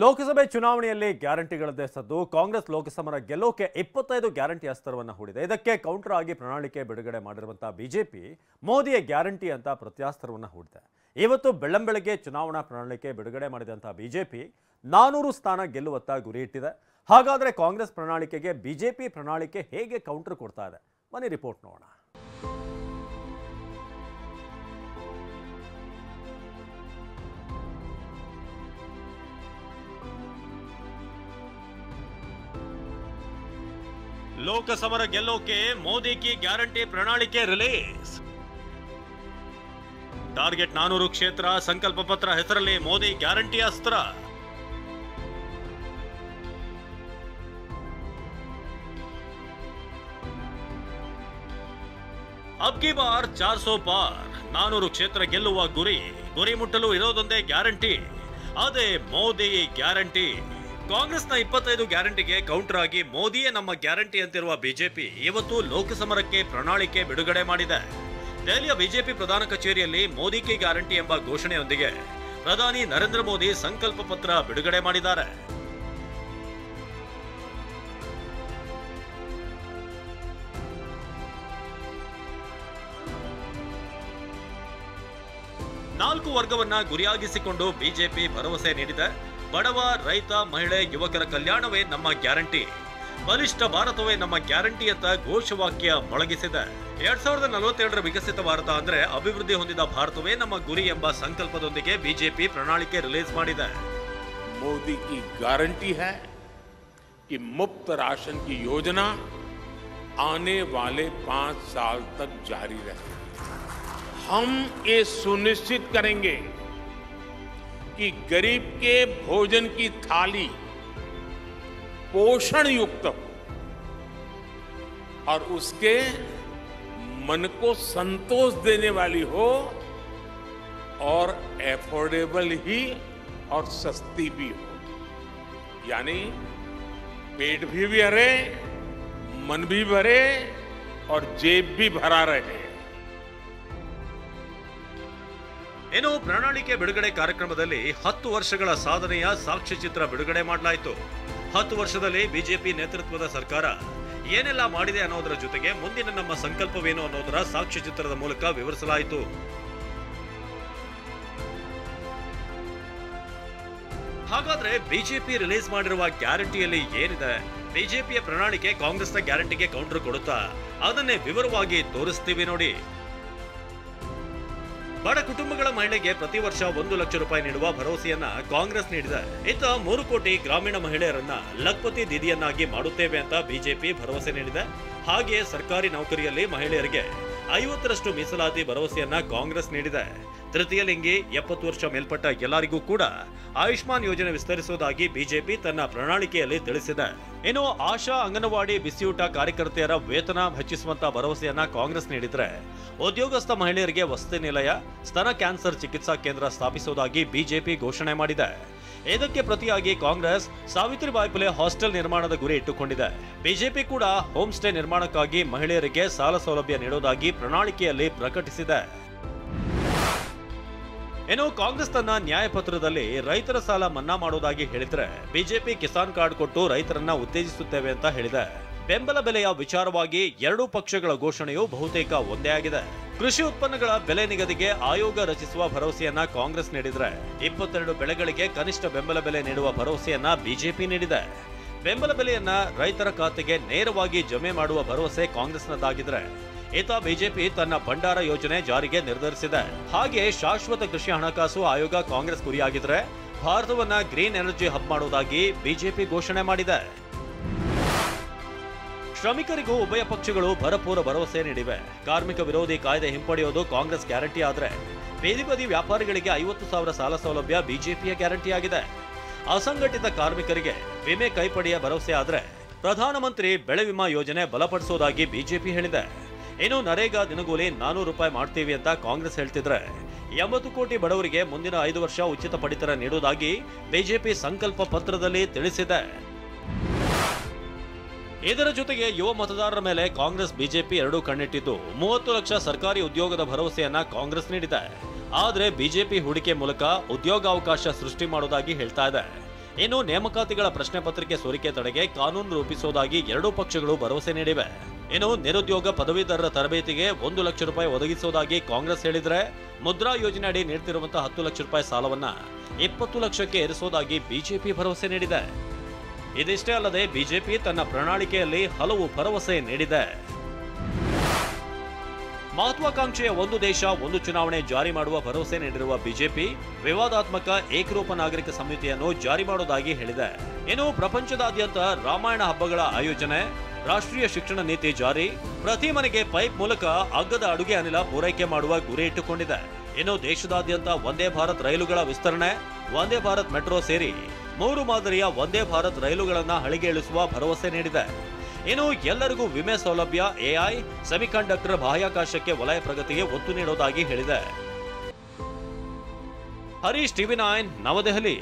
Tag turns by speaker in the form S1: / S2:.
S1: ಲೋಕಸಭೆ ಚುನಾವಣೆಯಲ್ಲಿ ಗ್ಯಾರಂಟಿಗಳದ್ದೇ ಸದ್ದು ಕಾಂಗ್ರೆಸ್ ಲೋಕಸಭಾ ಗೆಲ್ಲೋಕೆ 25 ಗ್ಯಾರಂಟಿ ಅಸ್ತ್ರವನ್ನು ಹೂಡಿದೆ. ಇದಕ್ಕೆ ಕೌಂಟರ್ ಆಗಿ ಪ್ರಣಾಳಿಕೆ ಬಿಡುಗಡೆ ಮಾಡಿರುವಂತಹ ಬಿಜೆಪಿ ಮೋದಿಯ ಗ್ಯಾರಂಟಿ ಅಂತ ಪ್ರತ್ಯಾಸ್ತ್ರವನ್ನು ಹೂಡಿದೆ. ಇವತ್ತು ಬೆಳ್ಳಂಬೆಳಗ್ಗೆ ಚುನಾವಣಾ ಪ್ರಣಾಳಿಕೆ ಬಿಡುಗಡೆ ಮಾಡಿದಂತಹ ಬಿಜೆಪಿ 400 ಸ್ಥಾನ ಗೆಲ್ಲುವತ್ತ ಗುರಿ ಇಟ್ಟಿದೆ. ಹಾಗಾದ್ರೆ ಕಾಂಗ್ರೆಸ್ ಪ್ರಣಾಳಿಕೆಗೆ ಬಿಜೆಪಿ ಪ್ರಣಾಳಿಕೆ ಹೇಗೆ ಕೌಂಟರ್ ಕೊಡ್ತಾ ಇದೆ? ಬನ್ನಿ ರಿಪೋರ್ಟ್ ನೋಡೋಣ. ಲೋಕಸಭಾ ಗೆಲ್ಲೋಕೆ ಮೋದಿ की ಗ್ಯಾರಂಟಿ ಪ್ರಣಾಳಿಕೆ ರಿಲೀಸ್. ಟಾರ್ಗೆಟ್ 400 ಕ್ಷೇತ್ರ, ಸಂಕಲ್ಪ ಪತ್ರ ಹೆಸರಲ್ಲಿ ಮೋದಿ ಗ್ಯಾರಂಟಿ ಅಸ್ತ್ರ. अब की बार 400 पार, 400 ಕ್ಷೇತ್ರ ಗೆಲ್ಲುವ ಗುರಿ ಮುಟ್ಟಲು ಇರೋದೊಂದೇ ಗ್ಯಾರಂಟಿ, ಅದೇ ಮೋದಿ ಗ್ಯಾರಂಟಿ. ಕಾಂಗ್ರೆಸ್ನ 25 ಗ್ಯಾರಂಟಿಗೆ ಕೌಂಟರ್ ಆಗಿ ಮೋದಿಯೇ ನಮ್ಮ ಗ್ಯಾರಂಟಿ ಅಂತಿರುವ ಬಿಜೆಪಿ ಇವತ್ತು ಲೋಕಸಮರಕ್ಕೆ ಪ್ರಣಾಳಿಕೆ ಬಿಡುಗಡೆ ಮಾಡಿದೆ. ದೆಹಲಿಯ ಬಿಜೆಪಿ ಪ್ರಧಾನ ಕಚೇರಿಯಲ್ಲಿ ಮೋದಿ ಕಿ ಗ್ಯಾರಂಟಿ ಎಂಬ ಘೋಷಣೆಯೊಂದಿಗೆ ಪ್ರಧಾನಿ ನರೇಂದ್ರ ಮೋದಿ ಸಂಕಲ್ಪ ಪತ್ರ ಬಿಡುಗಡೆ ಮಾಡಿದ್ದಾರೆ. ನಾಲ್ಕು ವರ್ಗವನ್ನ ಗುರಿಯಾಗಿಸಿಕೊಂಡು ಬಿಜೆಪಿ ಭರವಸೆ ನೀಡಿದೆ. ಬಡವ, ರೈತ, ಮಹಿಳೆ, ಯುವಕರ ಕಲ್ಯಾಣವೇ ನಮ್ಮ ಗ್ಯಾರಂಟಿ, ಬಲಿಷ್ಠ ಭಾರತವೇ ನಮ್ಮ ಗ್ಯಾರಂಟಿ ಅಂತ ಘೋಷವಾಕ್ಯ ಮೊಳಗಿಸಿದೆ. 2047ರ ವಿಕಸಿತ ಭಾರತ ಅಂದ್ರೆ ಅಭಿವೃದ್ಧಿ ಹೊಂದಿದ ಭಾರತವೇ ನಮ್ಮ ಗುರಿ ಎಂಬ ಸಂಕಲ್ಪದೊಂದಿಗೆ ಬಿಜೆಪಿ ಪ್ರಣಾಳಿಕೆ ರಿಲೀಸ್ ಮಾಡಿದೆ.
S2: मोदी की गारंटी है कि मुफ्त राशन की योजना आने वाले 5 साल तक जारी रहे. हम ये सुनिश्चित करेंगे कि गरीब के भोजन की थाली पोषण युक्त हो और उसके मन को संतोष देने वाली हो और एफोर्डेबल ही और सस्ती भी हो. यानी पेट भी भरे, मन भी भरे और जेब भी भरा रहे.
S1: ಇನ್ನು ಪ್ರಣಾಳಿಕೆ ಬಿಡುಗಡೆ ಕಾರ್ಯಕ್ರಮದಲ್ಲಿ 10 ವರ್ಷಗಳ ಸಾಧನೆಯ ಸಾಕ್ಷ್ಯಚಿತ್ರ ಬಿಡುಗಡೆ ಮಾಡಲಾಯಿತು. 10 ವರ್ಷದಲ್ಲಿ ಬಿಜೆಪಿ ನೇತೃತ್ವದ ಸರ್ಕಾರ ಏನೆಲ್ಲ ಮಾಡಿದೆ ಅನ್ನೋದರ ಜೊತೆಗೆ ಮುಂದಿನ ನಮ್ಮ ಸಂಕಲ್ಪವೇನು ಅನ್ನೋದರ ಸಾಕ್ಷ್ಯಚಿತ್ರದ ಮೂಲಕ ವಿವರಿಸಲಾಯಿತು. ಹಾಗಾದ್ರೆ ಬಿಜೆಪಿ ರಿಲೀಸ್ ಮಾಡಿರುವ ಗ್ಯಾರಂಟಿಯಲ್ಲಿ ಏನಿದೆ? ಬಿಜೆಪಿಯ ಪ್ರಣಾಳಿಕೆ ಕಾಂಗ್ರೆಸ್ನ ಗ್ಯಾರಂಟಿಗೆ ಕೌಂಟರ್ ಕೊಡುತ್ತಾ? ಅದನ್ನೇ ವಿವರವಾಗಿ ತೋರಿಸ್ತೀವಿ ನೋಡಿ. ಬಡ ಕುಟುಂಬಗಳ ಮಹಿಳೆಗೆ ಪ್ರತಿ ವರ್ಷ 1 ಲಕ್ಷ ರೂಪಾಯಿ ನೀಡುವ ಭರವಸೆಯನ್ನ ಕಾಂಗ್ರೆಸ್ ನೀಡಿದೆ. ಇತ್ತ 3 ಕೋಟಿ ಗ್ರಾಮೀಣ ಮಹಿಳೆಯರನ್ನ ಲಖ್ಪತಿ ದೀದಿಯನ್ನಾಗಿ ಮಾಡುತ್ತೇವೆ ಅಂತ ಬಿಜೆಪಿ ಭರವಸೆ ನೀಡಿದೆ. ಹಾಗೆಯೇ ಸರ್ಕಾರಿ ನೌಕರಿಯಲ್ಲಿ ಮಹಿಳೆಯರಿಗೆ 50ರಷ್ಟು ಮೀಸಲಾತಿ ಭರವಸೆಯನ್ನ ಕಾಂಗ್ರೆಸ್ ನೀಡಿದೆ. ತೃತೀಯ ಲಿಂಗಿ 70 ವರ್ಷ ಮೇಲ್ಪಟ್ಟ ಎಲ್ಲರಿಗೂ ಕೂಡ ಆಯುಷ್ಮಾನ್ ಯೋಜನೆ ವಿಸ್ತರಿಸುವುದಾಗಿ ಬಿಜೆಪಿ ತನ್ನ ಪ್ರಣಾಳಿಕೆಯಲ್ಲಿ ತಿಳಿಸಿದೆ. ಇನ್ನು ಆಶಾ, ಅಂಗನವಾಡಿ, ಬಿಸಿಯೂಟ ಕಾರ್ಯಕರ್ತೆಯರ ವೇತನ ಹೆಚ್ಚಿಸುವಂತ ಭರವಸೆಯನ್ನ ಕಾಂಗ್ರೆಸ್ ನೀಡಿದ್ರೆ, ಉದ್ಯೋಗಸ್ಥ ಮಹಿಳೆಯರಿಗೆ ವಸತಿ ನಿಲಯ, ಸ್ತನ ಕ್ಯಾನ್ಸರ್ ಚಿಕಿತ್ಸಾ ಕೇಂದ್ರ ಸ್ಥಾಪಿಸುವುದಾಗಿ ಬಿಜೆಪಿ ಘೋಷಣೆ ಮಾಡಿದೆ. ಇದಕ್ಕೆ ಪ್ರತಿಯಾಗಿ ಕಾಂಗ್ರೆಸ್ ಸಾವಿತ್ರಿಬಾಯಿ ಫುಲೆ ಹಾಸ್ಟೆಲ್ ನಿರ್ಮಾಣದ ಗುರಿ ಇಟ್ಟುಕೊಂಡಿದೆ. ಬಿಜೆಪಿ ಕೂಡ ಹೋಮ್ ಸ್ಟೇ ನಿರ್ಮಾಣಕ್ಕಾಗಿ ಮಹಿಳೆಯರಿಗೆ ಸಾಲ ಸೌಲಭ್ಯ ನೀಡುವುದಾಗಿ ಪ್ರಣಾಳಿಕೆಯಲ್ಲಿ ಪ್ರಕಟಿಸಿದೆ. ಇನ್ನು ಕಾಂಗ್ರೆಸ್ ತನ್ನ ನ್ಯಾಯಪತ್ರದಲ್ಲಿ ರೈತರ ಸಾಲ ಮನ್ನಾ ಮಾಡುವುದಾಗಿ ಹೇಳಿದ್ರೆ, ಬಿಜೆಪಿ ಕಿಸಾನ್ ಕಾರ್ಡ್ ಕೊಟ್ಟು ರೈತರನ್ನ ಉತ್ತೇಜಿಸುತ್ತೇವೆ ಅಂತ ಹೇಳಿದೆ. ಬೆಂಬಲ ಬೆಲೆಯ ವಿಚಾರವಾಗಿ ಎರಡೂ ಪಕ್ಷಗಳ ಘೋಷಣೆಯು ಬಹುತೇಕ ಒಂದೇ ಆಗಿದೆ. ಕೃಷಿ ಉತ್ಪನ್ನಗಳ ಬೆಲೆ ನಿಗದಿಗೆ ಆಯೋಗ ರಚಿಸುವ ಭರವಸೆಯನ್ನ ಕಾಂಗ್ರೆಸ್ ನೀಡಿದ್ರೆ, 22 ಬೆಳೆಗಳಿಗೆ ಕನಿಷ್ಠ ಬೆಂಬಲ ಬೆಲೆ ನೀಡುವ ಭರವಸೆಯನ್ನ ಬಿಜೆಪಿ ನೀಡಿದೆ. ಬೆಂಬಲ ಬೆಲೆಯನ್ನ ರೈತರ ಖಾತೆಗೆ ನೇರವಾಗಿ ಜಮೆ ಮಾಡುವ ಭರವಸೆ ಕಾಂಗ್ರೆಸ್ನದ್ದಾಗಿದ್ರೆ, ಇತ್ತ ಬಿಜೆಪಿ ತನ್ನ ಭಂಡಾರ ಯೋಜನೆ ಜಾರಿಗೆ ನಿರ್ಧರಿಸಿದೆ. ಹಾಗೆ ಶಾಶ್ವತ ಕೃಷಿ ಹಣಕಾಸು ಆಯೋಗ ಕಾಂಗ್ರೆಸ್ ಗುರಿಯಾಗಿದ್ರೆ, ಭಾರತವನ್ನ ಗ್ರೀನ್ ಎನರ್ಜಿ ಹಬ್ ಮಾಡುವುದಾಗಿ ಬಿಜೆಪಿ ಘೋಷಣೆ ಮಾಡಿದೆ. ಶ್ರಮಿಕರಿಗೂ ಉಭಯ ಪಕ್ಷಗಳು ಭರಪೂರ ಭರವಸೆ ನೀಡಿವೆ. ಕಾರ್ಮಿಕ ವಿರೋಧಿ ಕಾಯ್ದೆ ಹಿಂಪಡೆಯೋದು ಕಾಂಗ್ರೆಸ್ ಗ್ಯಾರಂಟಿ ಆದ್ರೆ, ಬೀದಿ ಬದಿ ವ್ಯಾಪಾರಿಗಳಿಗೆ 50,000 ಸಾಲ ಸೌಲಭ್ಯ ಬಿಜೆಪಿಯ ಗ್ಯಾರಂಟಿಯಾಗಿದೆ. ಅಸಂಘಟಿತ ಕಾರ್ಮಿಕರಿಗೆ ವಿಮೆ ಕೈಪಡೆಯ ಭರವಸೆ ಆದ್ರೆ, ಪ್ರಧಾನಮಂತ್ರಿ ಬೆಳೆ ವಿಮಾ ಯೋಜನೆ ಬಲಪಡಿಸುವುದಾಗಿ ಬಿಜೆಪಿ ಹೇಳಿದೆ. ಇನ್ನು ನರೇಗಾ ದಿನಗೂಲಿ 400 ರೂಪಾಯಿ ಮಾಡ್ತೀವಿ ಅಂತ ಕಾಂಗ್ರೆಸ್ ಹೇಳ್ತಿದ್ರೆ, 80 ಕೋಟಿ ಬಡವರಿಗೆ ಮುಂದಿನ 5 ವರ್ಷ ಉಚಿತ ಪಡಿತರ ನೀಡುವುದಾಗಿ ಬಿಜೆಪಿ ಸಂಕಲ್ಪ ಪತ್ರದಲ್ಲಿ ತಿಳಿಸಿದೆ. ಇದರ ಜೊತೆಗೆ ಯುವ ಮತದಾರರ ಮೇಲೆ ಕಾಂಗ್ರೆಸ್ ಬಿಜೆಪಿ ಎರಡೂ ಕಣ್ಣಿಟ್ಟಿದ್ದು 30 ಲಕ್ಷ ಸರ್ಕಾರಿ ಉದ್ಯೋಗದ ಭರವಸೆಯನ್ನ ಕಾಂಗ್ರೆಸ್ ನೀಡಿದೆ. ಆದರೆ ಬಿಜೆಪಿ ಹೂಡಿಕೆ ಮೂಲಕ ಉದ್ಯೋಗಾವಕಾಶ ಸೃಷ್ಟಿ ಮಾಡುವುದಾಗಿ ಹೇಳ್ತಾ ಇದೆ. ಇನ್ನು ನೇಮಕಾತಿಗಳ ಪ್ರಶ್ನೆ ಪತ್ರಿಕೆ ಸೋರಿಕೆ ತಡೆಗೆ ಕಾನೂನು ರೂಪಿಸುವುದಾಗಿ ಎರಡೂ ಪಕ್ಷಗಳು ಭರವಸೆ ನೀಡಿವೆ. ಇನ್ನು ನಿರುದ್ಯೋಗ ಪದವೀಧರರ ತರಬೇತಿಗೆ 1 ಲಕ್ಷ ರೂಪಾಯಿ ಒದಗಿಸುವುದಾಗಿ ಕಾಂಗ್ರೆಸ್ ಹೇಳಿದ್ರೆ, ಮುದ್ರಾ ಯೋಜನೆ ಅಡಿ ನೀಡುತ್ತಿರುವಂತಹ 10 ಲಕ್ಷ ರೂಪಾಯಿ ಸಾಲವನ್ನ 20 ಲಕ್ಷಕ್ಕೆ ಏರಿಸುವುದಾಗಿ ಬಿಜೆಪಿ ಭರವಸೆ ನೀಡಿದೆ. ಇದಿಷ್ಟೇ ಅಲ್ಲದೆ ಬಿಜೆಪಿ ತನ್ನ ಪ್ರಣಾಳಿಕೆಯಲ್ಲಿ ಹಲವು ಭರವಸೆ ನೀಡಿದೆ. ಮಹತ್ವಾಕಾಂಕ್ಷೆಯ ಒಂದು ದೇಶ ಒಂದು ಚುನಾವಣೆ ಜಾರಿ ಮಾಡುವ ಭರವಸೆ ನೀಡಿರುವ ಬಿಜೆಪಿ ವಿವಾದಾತ್ಮಕ ಏಕರೂಪ ನಾಗರಿಕ ಸಂಹಿತೆಯನ್ನು ಜಾರಿ ಮಾಡುವುದಾಗಿ ಹೇಳಿದೆ. ಇನ್ನು ಪ್ರಪಂಚದಾದ್ಯಂತ ರಾಮಾಯಣ ಹಬ್ಬಗಳ ಆಯೋಜನೆ, ರಾಷ್ಟ್ರೀಯ ಶಿಕ್ಷಣ ನೀತಿ ಜಾರಿ, ಪ್ರತಿ ಮನೆಗೆ ಪೈಪ್ ಮೂಲಕ ಅಗ್ಗದ ಅಡುಗೆ ಅನಿಲ ಪೂರೈಕೆ ಮಾಡುವ ಗುರಿ ಇಟ್ಟುಕೊಂಡಿದೆ. ಇನ್ನು ದೇಶದಾದ್ಯಂತ ವಂದೇ ಭಾರತ್ ರೈಲುಗಳ ವಿಸ್ತರಣೆ, ವಂದೇ ಭಾರತ್ ಮೆಟ್ರೋ ಸೇರಿ 3 ಮಾದರಿಯ ವಂದೇ ಭಾರತ್ ರೈಲುಗಳನ್ನು ಹಳಿಗೆ ಇಳಿಸುವ ಭರವಸೆ ನೀಡಿದೆ. ಇನ್ನು ಎಲ್ಲರಿಗೂ ವಿಮೆ ಸೌಲಭ್ಯ, ಎಐ, ಸೆಮಿಕಂಡಕ್ಟರ್, ಬಾಹ್ಯಾಕಾಶಕ್ಕೆ ವಲಯ ಪ್ರಗತಿಗೆ ಒತ್ತು ನೀಡುವುದಾಗಿ ಹೇಳಿದೆ. ಹರೀಶ್, TV9 ನವದೆಹಲಿ.